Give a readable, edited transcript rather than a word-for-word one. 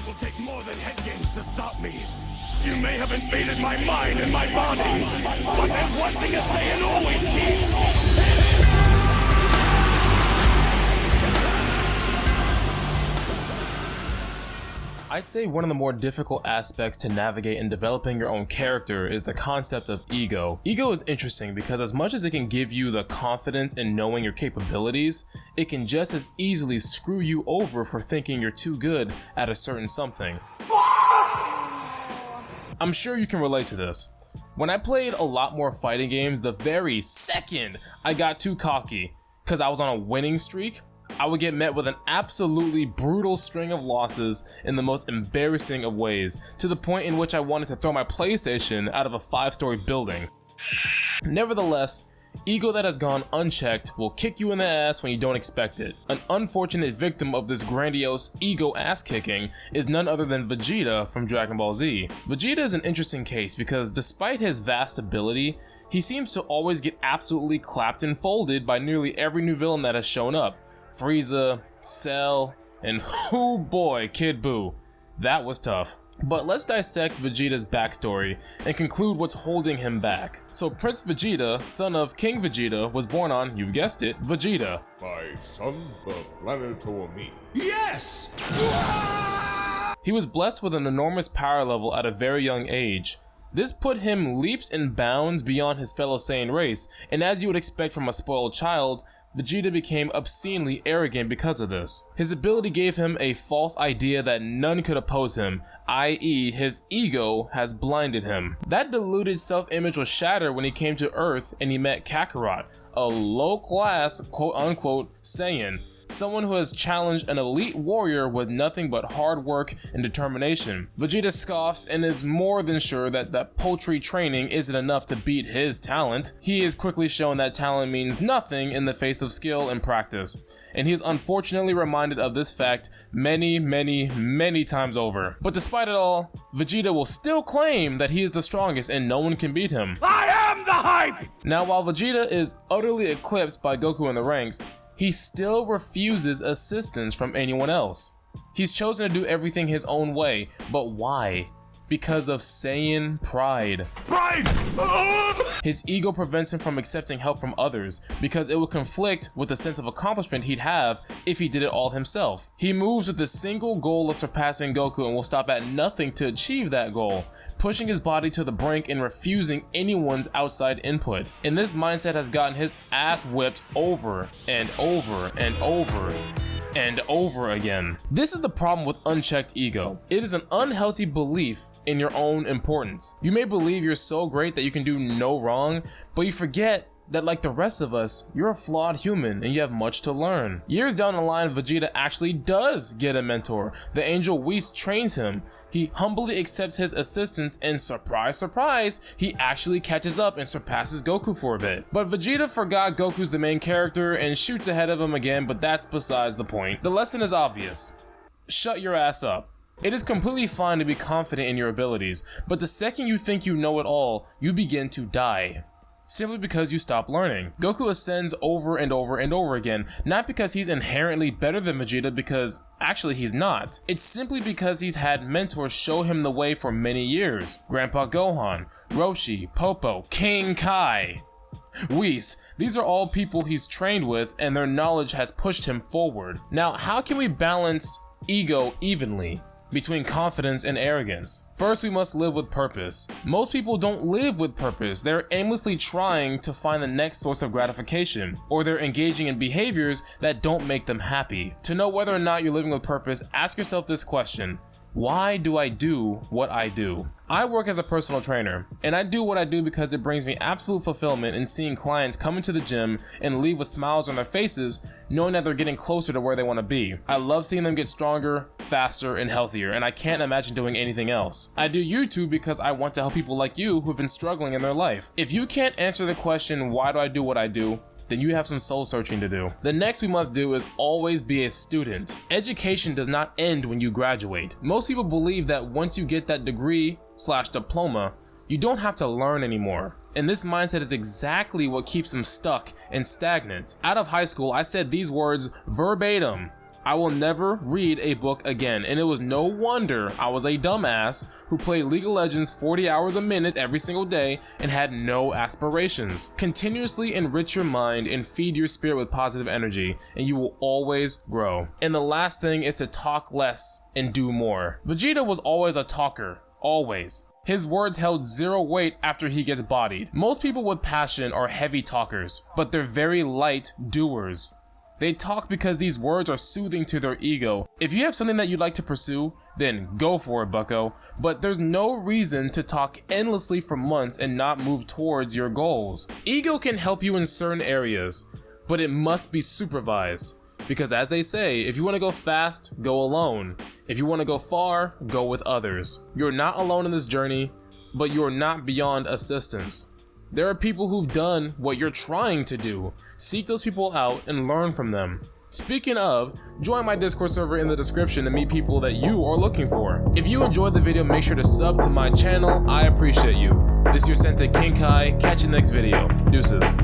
It will take more than head games to stop me. You may have invaded my mind and my body, but there's one thing a Saiyan always keeps. I'd say one of the more difficult aspects to navigate in developing your own character is the concept of ego. Ego is interesting because as much as it can give you the confidence in knowing your capabilities, it can just as easily screw you over for thinking you're too good at a certain something. I'm sure you can relate to this. When I played a lot more fighting games, the very second I got too cocky because I was on a winning streak, I would get met with an absolutely brutal string of losses in the most embarrassing of ways, to the point in which I wanted to throw my PlayStation out of a 5-story building. Nevertheless, ego that has gone unchecked will kick you in the ass when you don't expect it. An unfortunate victim of this grandiose ego ass-kicking is none other than Vegeta from Dragon Ball Z. Vegeta is an interesting case because despite his vast ability, he seems to always get absolutely clapped and folded by nearly every new villain that has shown up. Frieza, Cell, and oh boy, Kid Buu. That was tough. But let's dissect Vegeta's backstory and conclude what's holding him back. So Prince Vegeta, son of King Vegeta, was born on, you guessed it, Vegeta. My son, the planet or me? Yes! He was blessed with an enormous power level at a very young age. This put him leaps and bounds beyond his fellow Saiyan race, and as you would expect from a spoiled child, Vegeta became obscenely arrogant because of this. His ability gave him a false idea that none could oppose him, i.e. his ego has blinded him. That deluded self-image was shattered when he came to Earth and he met Kakarot, a low-class quote-unquote Saiyan, someone who has challenged an elite warrior with nothing but hard work and determination. Vegeta scoffs and is more than sure that paltry training isn't enough to beat his talent. He is quickly shown that talent means nothing in the face of skill and practice, and he is unfortunately reminded of this fact many times over. But despite it all, Vegeta will still claim that he is the strongest and no one can beat him. I am the hype! Now, while Vegeta is utterly eclipsed by Goku in the ranks, he still refuses assistance from anyone else. He's chosen to do everything his own way, but why? Because of Saiyan pride. Pride! His ego prevents him from accepting help from others, because it would conflict with the sense of accomplishment he'd have if he did it all himself. He moves with the single goal of surpassing Goku and will stop at nothing to achieve that goal, pushing his body to the brink and refusing anyone's outside input. And this mindset has gotten his ass whipped over and over and over and over again. This is the problem with unchecked ego. It is an unhealthy belief in your own importance. You may believe you're so great that you can do no wrong, but you forget that like the rest of us, you're a flawed human and you have much to learn. Years down the line, Vegeta actually does get a mentor. The angel Whis trains him. He humbly accepts his assistance and surprise, surprise, he actually catches up and surpasses Goku for a bit. But Vegeta forgot Goku's the main character and shoots ahead of him again, but that's besides the point. The lesson is obvious. Shut your ass up. It is completely fine to be confident in your abilities, but the second you think you know it all, you begin to die. Simply because you stop learning. Goku ascends over and over and over again, not because he's inherently better than Vegeta, because actually he's not. It's simply because he's had mentors show him the way for many years. Grandpa Gohan, Roshi, Popo, King Kai, Whis. These are all people he's trained with and their knowledge has pushed him forward. Now, how can we balance ego evenly between confidence and arrogance? First, we must live with purpose. Most people don't live with purpose. They're aimlessly trying to find the next source of gratification, or they're engaging in behaviors that don't make them happy. To know whether or not you're living with purpose, ask yourself this question: why do I do what I do? I work as a personal trainer, and I do what I do because it brings me absolute fulfillment in seeing clients come into the gym and leave with smiles on their faces, knowing that they're getting closer to where they want to be. I love seeing them get stronger, faster, and healthier, and I can't imagine doing anything else. I do YouTube because I want to help people like you who've been struggling in their life. If you can't answer the question, why do I do what I do, then you have some soul searching to do. The next we must do is always be a student. Education does not end when you graduate. Most people believe that once you get that degree/diploma, you don't have to learn anymore. And this mindset is exactly what keeps them stuck and stagnant. Out of high school, I said these words verbatim: I will never read a book again, and it was no wonder I was a dumbass who played League of Legends 40 hours a minute every single day and had no aspirations. Continuously enrich your mind and feed your spirit with positive energy, and you will always grow. And the last thing is to talk less and do more. Vegeta was always a talker, always. His words held zero weight after he gets bodied. Most people with passion are heavy talkers, but they're very light doers. They talk because these words are soothing to their ego. If you have something that you'd like to pursue, then go for it, bucko. But there's no reason to talk endlessly for months and not move towards your goals. Ego can help you in certain areas, but it must be supervised. Because as they say, if you want to go fast, go alone. If you want to go far, go with others. You're not alone in this journey, but you're not beyond assistance. There are people who've done what you're trying to do. Seek those people out and learn from them. Speaking of, join my Discord server in the description to meet people that you are looking for. If you enjoyed the video, make sure to sub to my channel. I appreciate you. This is your Sensei Kinkai. Catch you next video. Deuces.